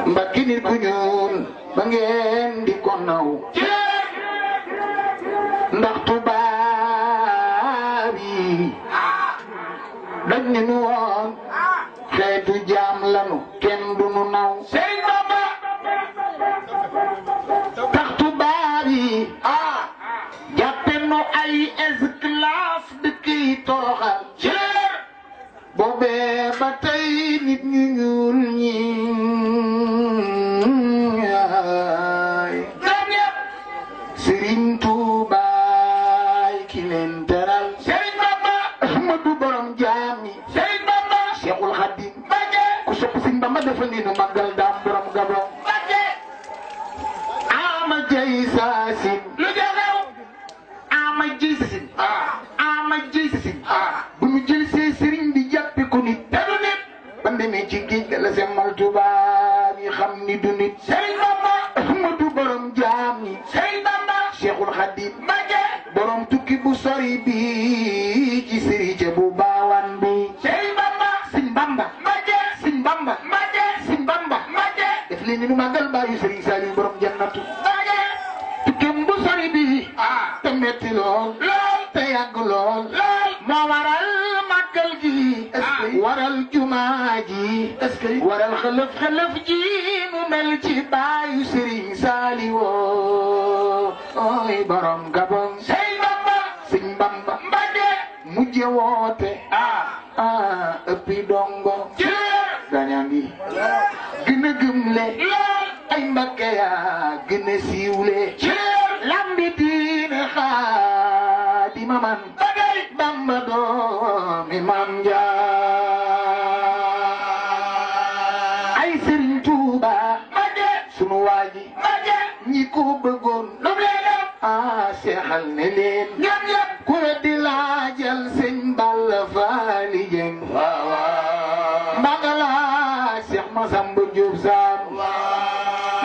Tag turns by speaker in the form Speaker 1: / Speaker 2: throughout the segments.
Speaker 1: mbakki nit ku ñuul ba ngeen di ko naw ndax tubaab yi dañ ne nu woon xeetu jaam lanu kenn du nu naw tax tubaab yi jàppe nu ay esclave dëkk yi toroxal boobee ba tey nit ñu ñuul ñi Serigne Touba ki leen teral Serigne Bamba Ahmadu borom jaam yi Serigne Bamba Cheikhul Khadim ku sopp Serigne Bamba defal ni nu magal daam borom gabon ama jay saasin lu jaxew ama jay saasin ama jay saasin bu ñu jël see Serigne bi jàppe ko nit te du nit ba demee ci géej la semmal Touba yi xam ni du nit Serigne Bamba Ahmadu borom jaam yi Serigne Bamba Cheikhul Khadim borom tukki bu sori bi ci sëriñ bu baawan bi Serigne Bamba Serigne Bamba Serigne Bamba Serigne Bamba def leen ni nu màggal baayu Serigne Saliou borom jannatu tukkim bu sori bi te metti lool te yàgg lool moo waral màggal gi waral jumaa ji waral xëlëf ji mu mel ci baayu Serigne Saliou ooy borom gabon Serigne Bamba mujje woote ëppi dongo gañangi gën a gëmle ay Mbakke yaa gën a siiwle lambi diine Xaadima man Bamba doomi Maam Njaay ay Serigne Touba sunu waaji ñi ko bëggoon seexal ne leen ku weddi laajal Sëñ Balla Faali Jeng mbagala Seex Masamba Jóob Saam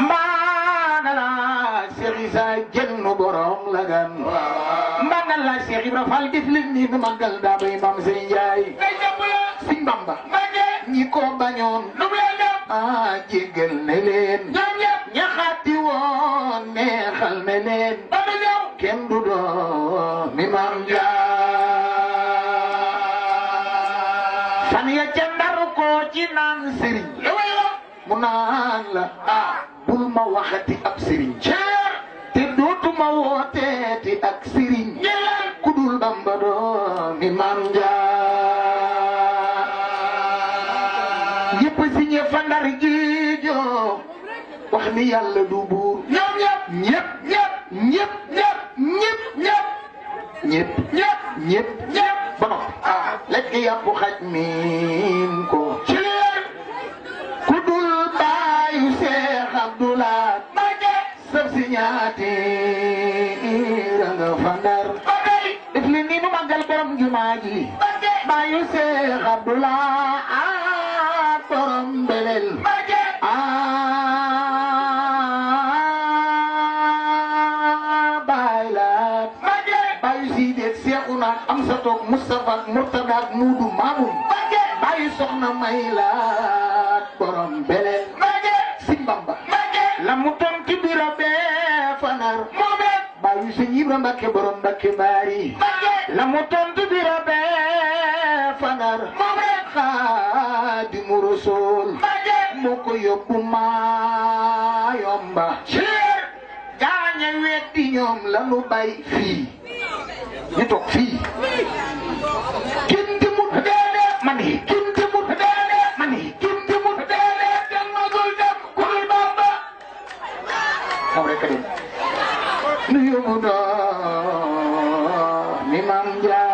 Speaker 1: mbagala Seex Isa Jenn borom Lagan mbagala Seex Ibra Faal def leen ni nu magal daa bay Maam Sëñ Njaay Sëñ Bamba ñi ko bañoon jéggal ne leen ñaxati woon neexal ne leen kenn du doon mi Maam Njaay fan ya ca Ndar ko ci naan sëriñ mu naan la bul ma waxati ab sëriñ te dootuma wooteeti ak sëriñ ku dul Bamba doon mi Maam Njaay yëpp si ñe fa Ndar ji joo wax ni yàlla du buur ñëpp ba noppi lekk yàpp xaj miin ko ci leen ku dul baayu Seex Abdoulaye sab si ñaati nga fa Ndar def li ni nu magal borom jumaa ji baayu Seex Abdoulaye borom belel am sa toog Moustapha Murtada ak Muudu Maamun bàyyi soxna may laat borom beleel Sëñ Bamba la mu tontu biro bee fanar bàyyi Sëñ Ibra Mbakke borom Mbakke Baari la mu tontu biro bee fanar Xaadimu Rasuul moo ko yóbbu Maayomba gaaña weddi ñoom la nu bay fii ñu toog fii kenn demut man yi kenn demut man yi kenn demut dem magul dem ku dul Bamba moom rek a dem nu yóbbu doon mi Maam Njaay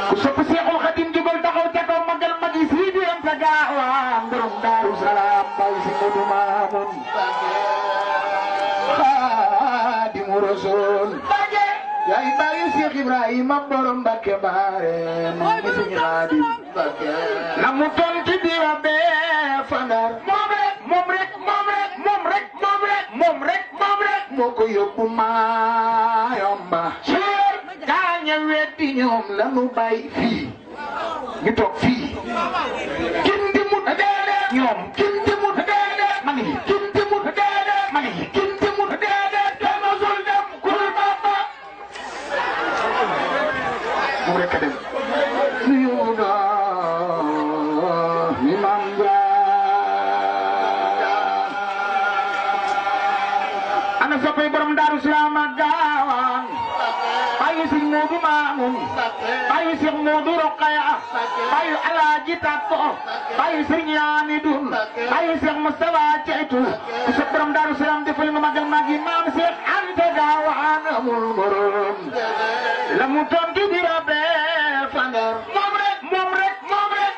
Speaker 1: ku sopp Seexul Xadim jubal taxaw ca kaw magal magi sii di am sa gaawaan borom Daaru Salaam bay si Modu Maamun Xaadimu Rasuul yaay baayu Seex Ibrahima borom Mbakke Baare moom mi Sëñ Xaadim la mu tontu bi wa bee fa Ndar moom rek moo ko yóbbu Maayomba gaaña weddi ñoom la nu bay fii ñu toog fii Daaru Salaam ak Gaawaan bayu Sëñ Moodu Maamun bayu Seex Moodu Roqaya bayu Alaaji Takko bayu Sëriñ Yaani Dun bayu Seex Mustafa Ceytu ku sa borom Daaru Salaam defal nga magal magi maam Seex Anta Gaawaan amul morom la mu tontu bi rabbe Fandar moom rek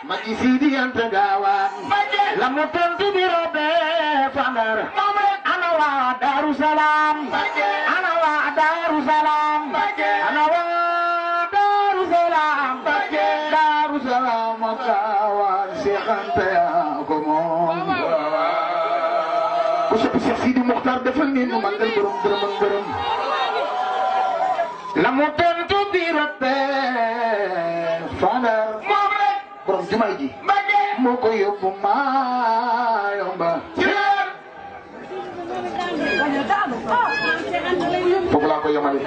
Speaker 1: magi Sidi Anta Gaawaan la mu tontu bi rabbe Fandar ana waa Daaru Salaam ana waa Daaru Salaam ana waa Daaru Salaam Daaru Salaam ak Gaawaan Seex Anta yaa ko moom ku sopp Seex Sidi Muxtaar defal ni nu magal borom dërëm ak dërëm la mu tontu bi rabbe Fandar moom rek borom jumaay ji moo ko yóbbu maa yomba foofu laa ko yemale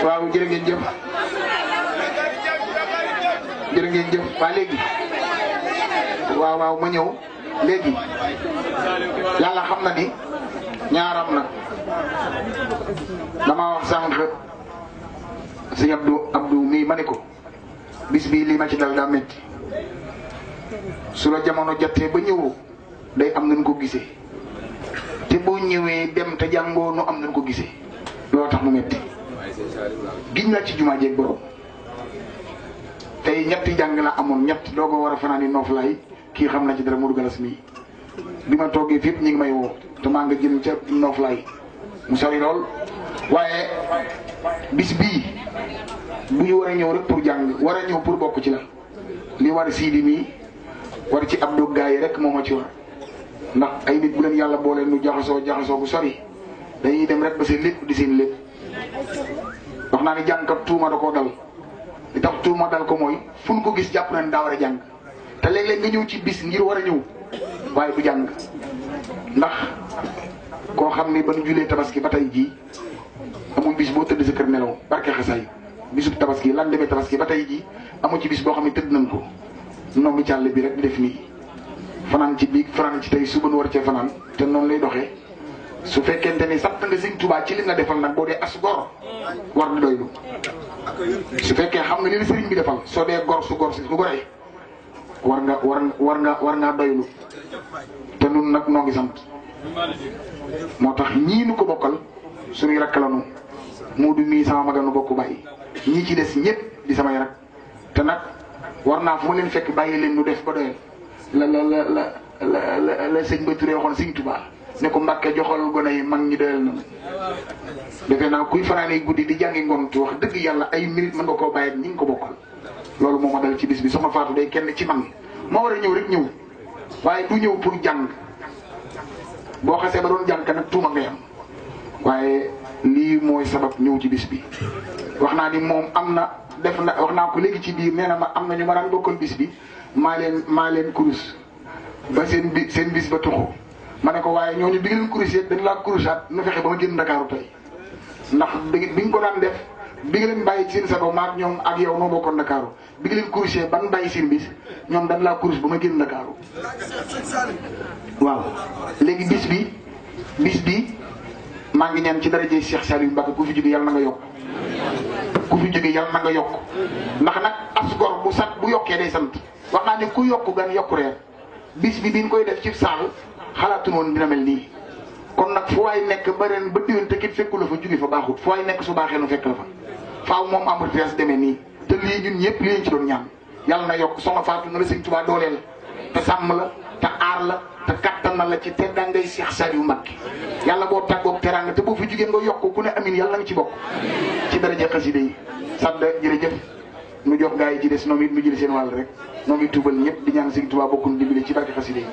Speaker 1: waaw jërë ngeen jëf waa léegi waaw ma ñëw léegi yàlla xam na ni ñaaram na dama wax sànq sëñ Abdou mii ma ne ko bis bii lii ma ci dal daa métti su la jamono jotee ba ñëwoo day am nañ ko gisee te boo ñëwee dem te jàngoo nu am nañ ko gisee loolu tax mu métti giñ la ci jumaa jeeg borom tey ñetti jàng la amoon ñett doo ko war a fanaani nooflaay kii xam na ci dara Modou Galas mii bi ma toogee fépp ñi ngi may woo te maa nga jëm ca nooflaay mu sori lool waaye bis bii bu ñu war a ñëw rek pour jàng war a ñëw pour bokk ci la li war Sidi mii war ci Abdou gaay rek moo ma ci war ndax ay nit bu leen yàlla boole nu jaxasoo bu sori dañuy dem rek ba seen lépp di seen lépp wax naa ni jàngkat tuuma da koo dal li tax tuuma dal ko mooy fu ñu ko gis jàpp nañ daa war a jàng te léeg-léeg nga ñëw ci bis ngir war a ñëw waaye du jàng ndax koo xam ni ba nu julee tabaski ba tey jii amul bis boo tëdd sa kër nelaw barke xasaay bisub tabaski lan demee tabaski ba tey jii amu ci bis boo xam ne tëdd nañ ko nombi càll bi rek di def nii fanaan ci biig fanaan ci tey suba nu war cee fanaan te noonu lay doxee su fekkente ni sant nga Sëñ Tuubaa ci li nga defal nag boo dee as gor war di doylu su fekkee xam nga li la sëriñ bi defal soo dee gor su goree war nga doylu te nun nag noo ngi sant moo tax ñii nu ko bokkal suñuy rakk la nu Moodu mii sama maganu bokk bàyyi ñii ci des ñëpp di samay rak te nag war naa fu ma leen fekk bàyyi leen nu def ba doyal la sëñ Ba Touré waxoon Sëñ Tuubaa ne ko Mbàkke joxal gone yi mag ñi doyal na defe naa kuy fanaanee guddi di jàngi ngont wax dëgg yàlla ay minute mën nga koo bàyyi ñi ngi ko bokkal loolu moo ma dal ci bis bi sama faatu day kenn ci man moo war a ñëw rek ñëw waaye du ñëw pour jàng boo xasee ba doon jàng nag tuuma ngay am waaye lii mooy sabab ñëw ci bis bi wax naa ni moom am na def na wax naa ko léegi ci biir nee na ma am na ñu ma daan bokkal bis bi maa leen kurus ba seen bis ba tuxu ma ne ko waaye ñooñu bi nga leen kurus yëpp dañ laa kurusaat nu fexe ba ma génn Ndakaaru tey ndax bi nga ko daan def bi nga leen bàyyi seen sago maag ñoom ak yow noo bokkoon Ndakaaru bi nga leen kurusee ban bàyyi seen bis ñoom dañ laa kurus ba ma génn Ndakaaru waaw léegi bis bi maa ngi ñaan ci daraje Cheikh Saliou Mbacké ku fi jóge yàlla na nga yokk ku fi jóge yàlla na nga yokk ndax nag as gor bu yokkee day sant wax naa ne ku yokk gan yokku reer bis bi biñ koy def ci saal xalaatu woon dina mel nii kon nag fu waay nekk ba ren ba déwén te kit fekku la fa jóge fa baaxut fu waay nekk su baaxee nu fekk la fa faaw moom amortise demee nii te lii ñun ñëpp li leen ci doon ñaan yàlla na yokk soxna Faatu na la Sëñ Tuubaa dooleel te sàmm la te aar la te kattan na la ci teddangay Cheikh Saliou Mbacké yàlla boo tàggoog teraanga te boo fi jugee nga yokk ku ne amin yàlla nga ci bokk ci daraja xasida yi sadda jërëjëf nu jox gaa yi ci des noom it nu jël seen wàll rek noo ngi tuubal ñëpp di ñaan Sëñ Tuubaa bokkuñ dimbali ci barke xasida yi